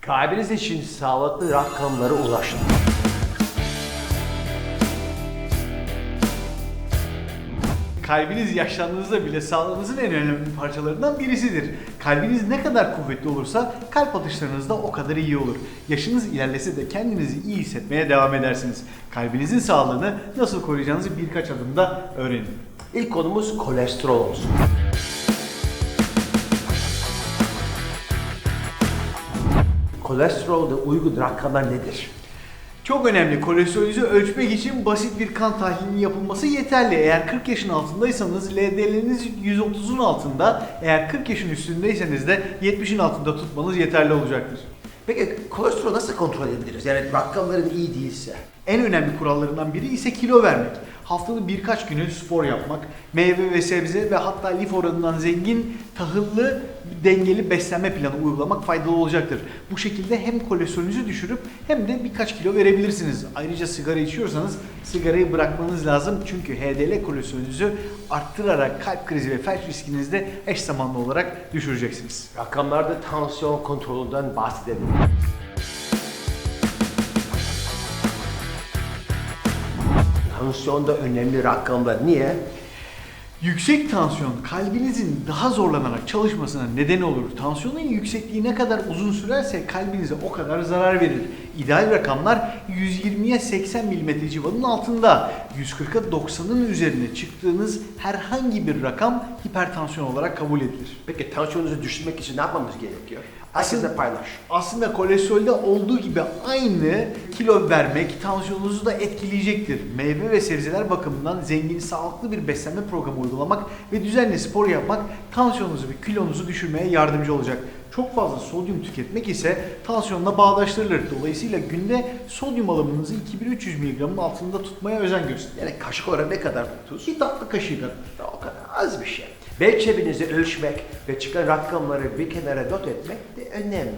Kalbiniz için sağlıklı rakamlara ulaşın. Kalbiniz yaşlandığınızda bile sağlığınızın en önemli parçalarından birisidir. Kalbiniz ne kadar kuvvetli olursa kalp atışlarınız da o kadar iyi olur. Yaşınız ilerlese de kendinizi iyi hissetmeye devam edersiniz. Kalbinizin sağlığını nasıl koruyacağınızı birkaç adımda öğrenin. İlk konumuz kolesterol olsun. Kolesterolde uygun rakamlar nedir? Çok önemli. Kolesterolünüzü ölçmek için basit bir kan tahlilinin yapılması yeterli. Eğer 40 yaşın altındaysanız LDL'niz 130'un altında, eğer 40 yaşın üstündeyseniz de 70'in altında tutmanız yeterli olacaktır. Peki kolesterol nasıl kontrol edebiliriz? Yani rakamların iyi değilse. En önemli kurallarından biri ise kilo vermek. Haftada birkaç günü spor yapmak, meyve ve sebze ve hatta lif oranından zengin, tahıllı, dengeli beslenme planı uygulamak faydalı olacaktır. Bu şekilde hem kolesterolünüzü düşürüp hem de birkaç kilo verebilirsiniz. Ayrıca sigara içiyorsanız sigarayı bırakmanız lazım. Çünkü HDL kolesterolünüzü arttırarak kalp krizi ve felç riskinizi de eş zamanlı olarak düşüreceksiniz. Rakamlarda tansiyon kontrolünden bahsedelim. Tansiyonda önemli rakamlar. Niye? Yüksek tansiyon kalbinizin daha zorlanarak çalışmasına neden olur. Tansiyonun yüksekliği ne kadar uzun sürerse kalbinize o kadar zarar verir. İdeal rakamlar 120'ye 80 mm civarının altında. 140'a 90'ın üzerine çıktığınız herhangi bir rakam hipertansiyon olarak kabul edilir. Peki tansiyonunuzu düşürmek için ne yapmamız gerekiyor? Herkesle paylaş. Aslında kolesterolde olduğu gibi aynı kilo vermek tansiyonunuzu da etkileyecektir. Meyve ve sebzeler bakımından zengin, sağlıklı bir beslenme programı uygulamak ve düzenli spor yapmak tansiyonunuzu ve kilonuzu düşürmeye yardımcı olacak. Çok fazla sodyum tüketmek ise tansiyonla bağdaştırılır. Dolayısıyla günde sodyum alımınızı 2300 mg'ın altında tutmaya özen gösterin. Yani kaşık olarak ne kadar tuz? Bir tatlı kaşığı kadar. O kadar az bir şey. Bel çevrenizi ölçmek ve çıkan rakamları bir kenara not etmek de önemli.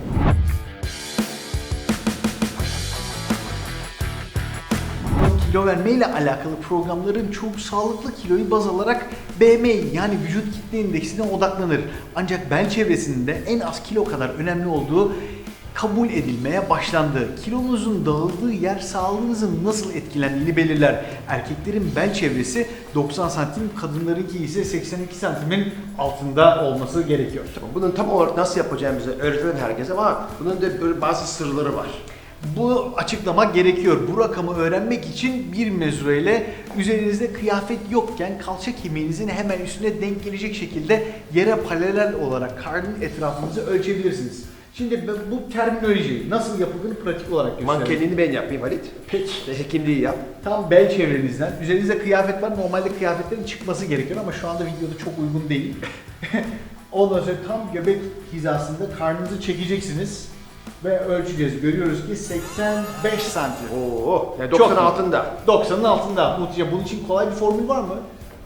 Kilo verme ile alakalı programların çok sağlıklı kiloyu baz alarak BMI yani vücut kitle indeksine odaklanır. Ancak bel çevresinin de en az kilo kadar önemli olduğu kabul edilmeye başlandı. Kilonuzun dağıldığı yer sağlığınızın nasıl etkilendiğini belirler. Erkeklerin bel çevresi 90 santim, kadınlarınki ise 82 santimin altında olması gerekiyor. Bunun tam olarak nasıl yapacağımızı öğretelim herkese ama bunun da böyle bazı sırları var. Bu açıklamak gerekiyor. Bu rakamı öğrenmek için bir mezure ile üzerinizde kıyafet yokken kalça kemiğinizin hemen üstüne denk gelecek şekilde yere paralel olarak karnın etrafınızı ölçebilirsiniz. Şimdi bu terminolojiyi nasıl yapıldığını pratik olarak göstereyim. Mankenliğini ben yapayım Halit. Peki. Hekimliği yap. Tam bel çevrenizden, üzerinizde kıyafet var. Normalde kıyafetlerin çıkması gerekiyor ama şu anda videoda çok uygun değil. Ondan sonra tam göbek hizasında karnınızı çekeceksiniz ve ölçeceğiz. Görüyoruz ki 85 santim. Oo, yani Çok 90 iyi. altında. 90'ın altında. Bunun için kolay bir formül var mı?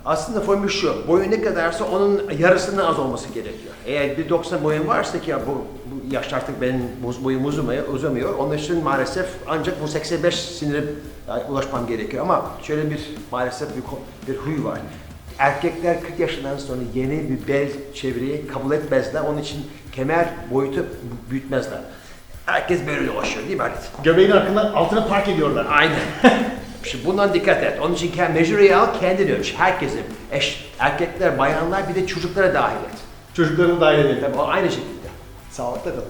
Aslında formül şu, boyu ne kadarsa onun yarısından az olması gerekiyor. Eğer bir 90 boyun varsa ki ya bu yaşta artık benim boyum uzamıyor. Onun için maalesef ancak bu 85 sinire ulaşmam gerekiyor. Ama şöyle maalesef bir huy var. Erkekler 40 yaşından sonra yeni bir bel çevreyi kabul etmezler. Onun için kemer boyutu büyütmezler. Herkes böyle dolaşıyor değil mi Halit? Göbeğin altına park ediyorlar. Aynen. Şimdi bundan dikkat et. Onun için measure'yi al, kendin ölç. Herkesin. Erkekler, bayanlar bir de çocuklara dahil et. Çocukları dahil edelim. Tabii o aynı şekilde. Sağlıkla kalın.